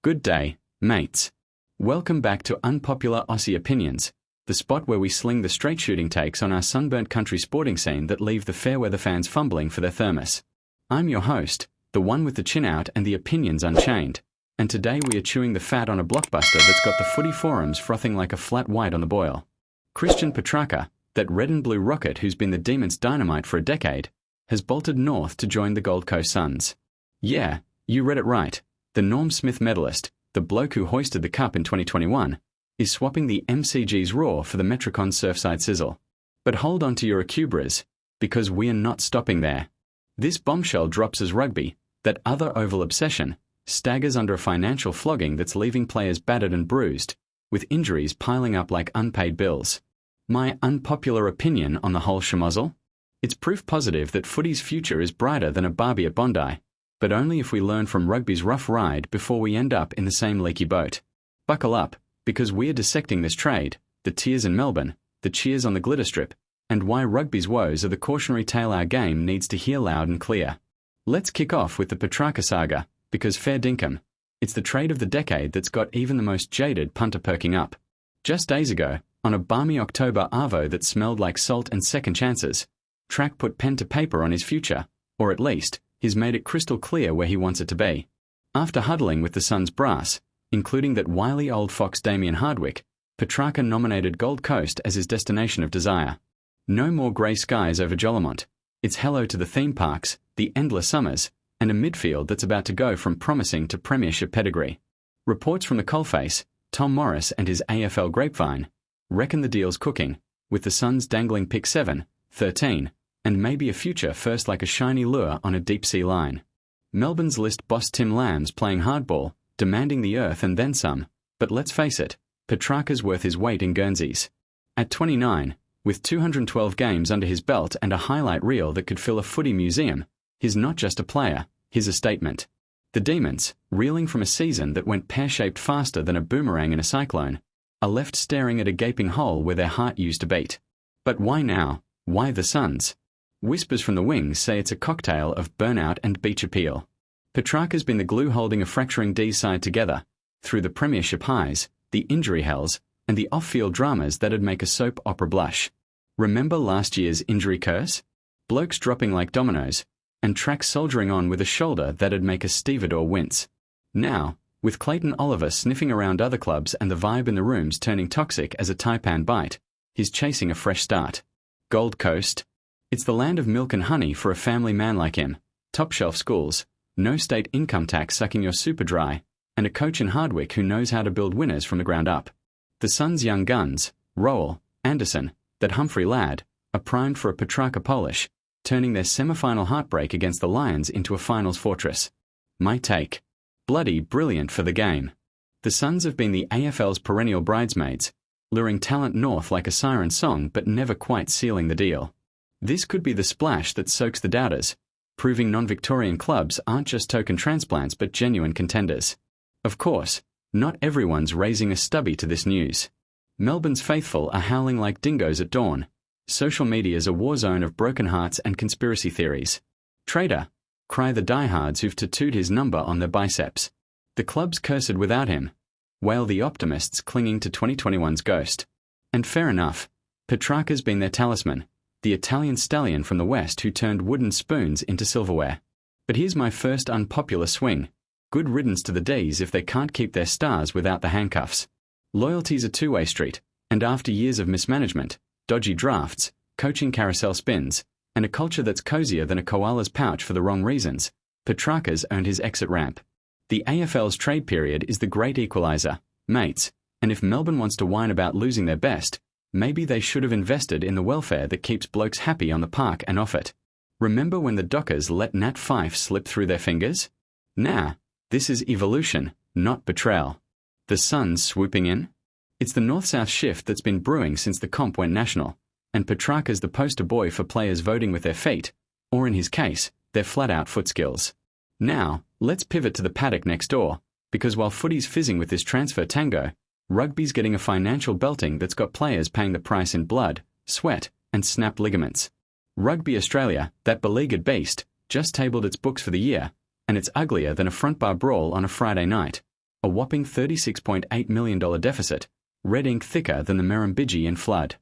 Good day, mates. Welcome back to Unpopular Aussie Opinions, the spot where we sling the straight shooting takes on our sunburnt country sporting scene that leave the fair weather fans fumbling for their thermos. I'm your host, the one with the chin out and the opinions unchained, and today we are chewing the fat on a blockbuster that's got the footy forums frothing like a flat white on the boil. Christian Petracca, that red and blue rocket who's been the Demons' dynamite for a decade, has bolted north to join the Gold Coast Suns. Yeah, you read it right. The Norm Smith medallist, the bloke who hoisted the cup in 2021, is swapping the MCG's Raw for the Metricon surfside sizzle. But hold on to your Akubras, because we are not stopping there. This bombshell drops as Rugby, that other oval obsession, staggers under a financial flogging that's leaving players battered and bruised, with injuries piling up like unpaid bills. My unpopular opinion on the whole shemozzle? It's proof positive that footy's future is brighter than a barbie at Bondi, but only if we learn from rugby's rough ride before we end up in the same leaky boat. Buckle up, because we are dissecting this trade, the tears in Melbourne, the cheers on the glitter strip, and why rugby's woes are the cautionary tale our game needs to hear loud and clear. Let's kick off with the Petracca saga, because fair dinkum, it's the trade of the decade that's got even the most jaded punter perking up. Just days ago, on a balmy October arvo that smelled like salt and second chances, Track put pen to paper on his future, or at least, he's made it crystal clear where he wants it to be. After huddling with the Suns brass, including that wily old fox Damien Hardwick, Petracca nominated Gold Coast as his destination of desire. No more grey skies over Jollimont. It's hello to the theme parks, the endless summers, and a midfield that's about to go from promising to premiership pedigree. Reports from the coalface, Tom Morris and his AFL grapevine, reckon the deal's cooking, with the Suns dangling pick 7, 13, and maybe a future first like a shiny lure on a deep-sea line. Melbourne's list boss Tim Lamb's playing hardball, demanding the earth and then some, but let's face it, Petracca's worth his weight in Guernseys. At 29, with 212 games under his belt and a highlight reel that could fill a footy museum, he's not just a player, he's a statement. The Demons, reeling from a season that went pear-shaped faster than a boomerang in a cyclone, are left staring at a gaping hole where their heart used to beat. But why now? Why the Suns? Whispers from the wings say it's a cocktail of burnout and beach appeal. Petracca's been the glue holding a fracturing D's side together, through the premiership highs, the injury hells, and the off-field dramas that'd make a soap opera blush. Remember last year's injury curse? Blokes dropping like dominoes, and Track soldiering on with a shoulder that'd make a stevedore wince. Now, with Clayton Oliver sniffing around other clubs and the vibe in the rooms turning toxic as a taipan bite, he's chasing a fresh start. Gold Coast. It's the land of milk and honey for a family man like him, top-shelf schools, no state income tax sucking your super dry, and a coach in Hardwick who knows how to build winners from the ground up. The Suns' young guns, Rowell, Anderson, that Humphrey lad, are primed for a Petracca polish, turning their semi-final heartbreak against the Lions into a finals fortress. My take. Bloody brilliant for the game. The Suns have been the AFL's perennial bridesmaids, luring talent north like a siren song but never quite sealing the deal. This could be the splash that soaks the doubters, proving non-Victorian clubs aren't just token transplants but genuine contenders. Of course, not everyone's raising a stubby to this news. Melbourne's faithful are howling like dingoes at dawn. Social media's a war zone of broken hearts and conspiracy theories. Traitor, cry the diehards who've tattooed his number on their biceps. The club's cursed without him, wail the optimists clinging to 2021's ghost. And fair enough, Petracca's been their talisman, the Italian stallion from the West who turned wooden spoons into silverware. But here's my first unpopular swing. Good riddance to the D's if they can't keep their stars without the handcuffs. Loyalty's a two-way street, and after years of mismanagement, dodgy drafts, coaching carousel spins, and a culture that's cozier than a koala's pouch for the wrong reasons, Petracca's earned his exit ramp. The AFL's trade period is the great equalizer, mates, and if Melbourne wants to whine about losing their best, maybe they should have invested in the welfare that keeps blokes happy on the park and off it. Remember when the Dockers let Nat Fyfe slip through their fingers? Nah, this is evolution, not betrayal. The Suns swooping in? It's the north-south shift that's been brewing since the comp went national, and Petracca's the poster boy for players voting with their feet, or in his case, their flat-out foot skills. Now, let's pivot to the paddock next door, because while footy's fizzing with this transfer tango, rugby's getting a financial belting that's got players paying the price in blood, sweat, and snapped ligaments. Rugby Australia, that beleaguered beast, just tabled its books for the year, and it's uglier than a front bar brawl on a Friday night. a whopping $36.8 million deficit, red ink thicker than the Murrumbidgee in flood.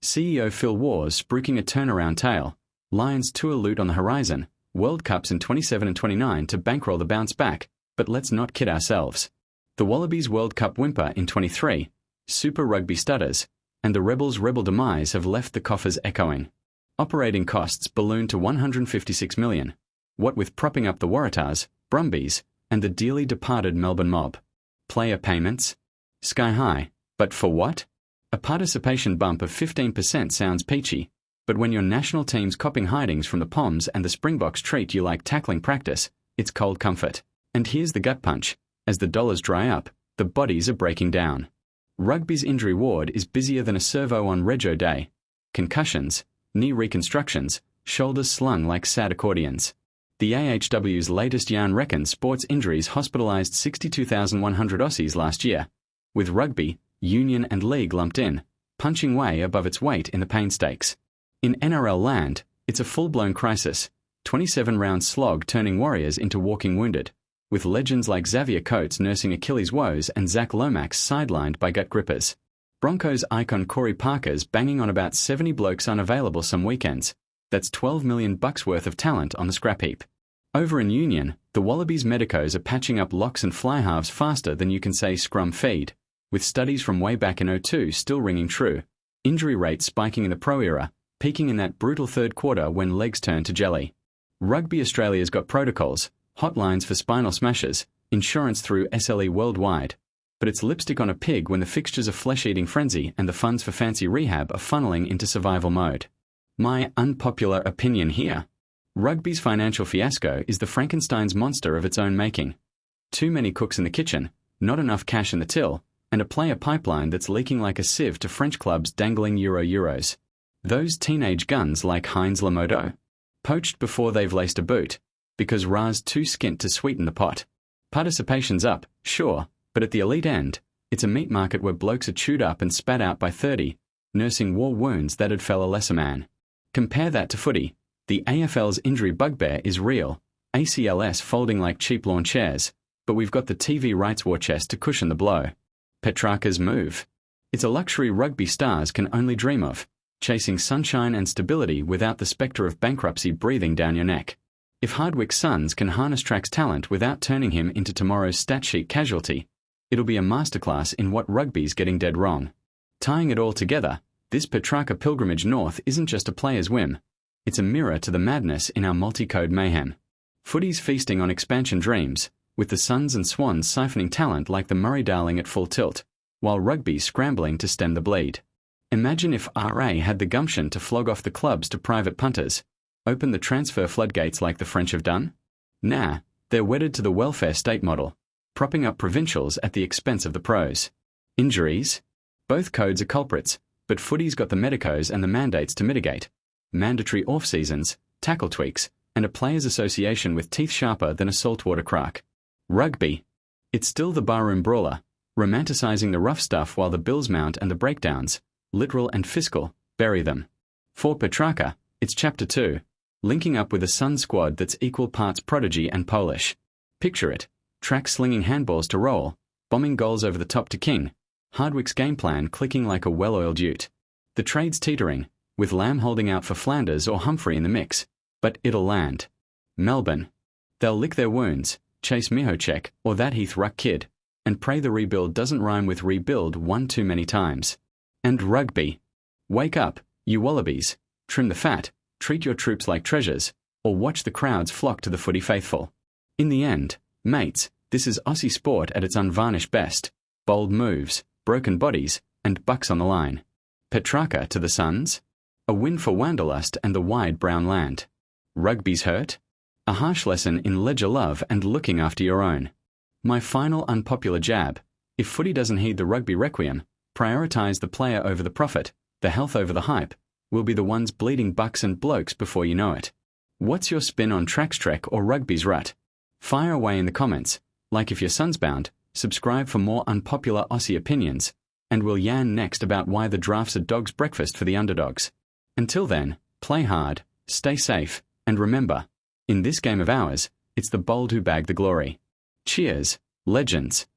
CEO Phil Wars spruiking a turnaround tale, Lions tour loot on the horizon, World Cups in 27 and 29 to bankroll the bounce back, but let's not kid ourselves. The Wallabies World Cup whimper in 23, Super Rugby stutters, and the Rebels' rebel demise have left the coffers echoing. Operating costs ballooned to $156 million, what with propping up the Waratahs, Brumbies, and the dearly departed Melbourne mob. Player payments? Sky high, but for what? A participation bump of 15% sounds peachy, but when your national team's copping hidings from the Poms and the Springboks treat you like tackling practice, it's cold comfort. And here's the gut punch. As the dollars dry up, the bodies are breaking down. Rugby's injury ward is busier than a servo on Rego Day. Concussions, knee reconstructions, shoulders slung like sad accordions. The AHW's latest yarn reckons sports injuries hospitalised 62,100 Aussies last year, with rugby, union and league lumped in, punching way above its weight in the pain stakes. In NRL land, it's a full-blown crisis, 27-round slog turning warriors into walking wounded, with legends like Xavier Coates nursing Achilles' woes and Zach Lomax sidelined by gut grippers. Broncos icon Corey Parker's banging on about 70 blokes unavailable some weekends. That's $12 million worth of talent on the scrap heap. Over in Union, the Wallabies medicos are patching up locks and fly halves faster than you can say scrum feed, with studies from way back in '02 still ringing true. Injury rates spiking in the pro era, peaking in that brutal third quarter when legs turn to jelly. Rugby Australia's got protocols, hotlines for spinal smashers, insurance through SLE worldwide. But it's lipstick on a pig when the fixtures of flesh-eating frenzy and the funds for fancy rehab are funneling into survival mode. My unpopular opinion here. Rugby's financial fiasco is the Frankenstein's monster of its own making. Too many cooks in the kitchen, not enough cash in the till, and a player pipeline that's leaking like a sieve to French clubs dangling euros. Those teenage guns like Heinz Lamodo. Poached before they've laced a boot, because Ra's too skint to sweeten the pot. Participation's up, sure, but at the elite end, it's a meat market where blokes are chewed up and spat out by 30, nursing war wounds that'd fell a lesser man. Compare that to footy. The AFL's injury bugbear is real, ACLS folding like cheap lawn chairs, but we've got the TV rights war chest to cushion the blow. Petracca's move. It's a luxury rugby stars can only dream of, chasing sunshine and stability without the spectre of bankruptcy breathing down your neck. If Hardwick's sons can harness Track's talent without turning him into tomorrow's stat sheet casualty, it'll be a masterclass in what rugby's getting dead wrong. Tying it all together, this Petracca pilgrimage north isn't just a player's whim. It's a mirror to the madness in our multi-code mayhem. Footy's feasting on expansion dreams, with the Suns and Swans siphoning talent like the Murray-Darling at full tilt, while rugby's scrambling to stem the bleed. Imagine if RA had the gumption to flog off the clubs to private punters, open the transfer floodgates like the French have done? Nah, they're wedded to the welfare state model, propping up provincials at the expense of the pros. Injuries? Both codes are culprits, but footy's got the medicos and the mandates to mitigate. Mandatory off-seasons, tackle tweaks, and a players' association with teeth sharper than a saltwater crack. Rugby. It's still the barroom brawler, romanticising the rough stuff while the bills mount and the breakdowns, literal and fiscal, bury them. For Petracca, it's Chapter 2, linking up with a Sun squad that's equal parts prodigy and Polish. Picture it, Track slinging handballs to roll, bombing goals over the top to King, Hardwick's game plan clicking like a well-oiled ute. The trade's teetering, with Lamb holding out for Flanders or Humphrey in the mix, but it'll land. Melbourne. They'll lick their wounds, chase Mihochek or that Heath Ruck kid, and pray the rebuild doesn't rhyme with rebuild one too many times. And rugby. Wake up, you wallabies, trim the fat, treat your troops like treasures, or watch the crowds flock to the footy faithful. In the end, mates, this is Aussie sport at its unvarnished best. Bold moves, broken bodies, and bucks on the line. Petracca to the Suns? A win for Wanderlust and the wide brown land. Rugby's hurt? A harsh lesson in ledger love and looking after your own. My final unpopular jab: if footy doesn't heed the rugby requiem, prioritise the player over the profit, the health over the hype, we'll be the ones bleeding bucks and blokes before you know it. What's your spin on Track's trek or rugby's rut? Fire away in the comments. Like if you're sunsbound, subscribe for more unpopular Aussie opinions, and we'll yarn next about why the draft's a dog's breakfast for the underdogs. Until then, play hard, stay safe, and remember, in this game of ours, it's the bold who bag the glory. Cheers, legends.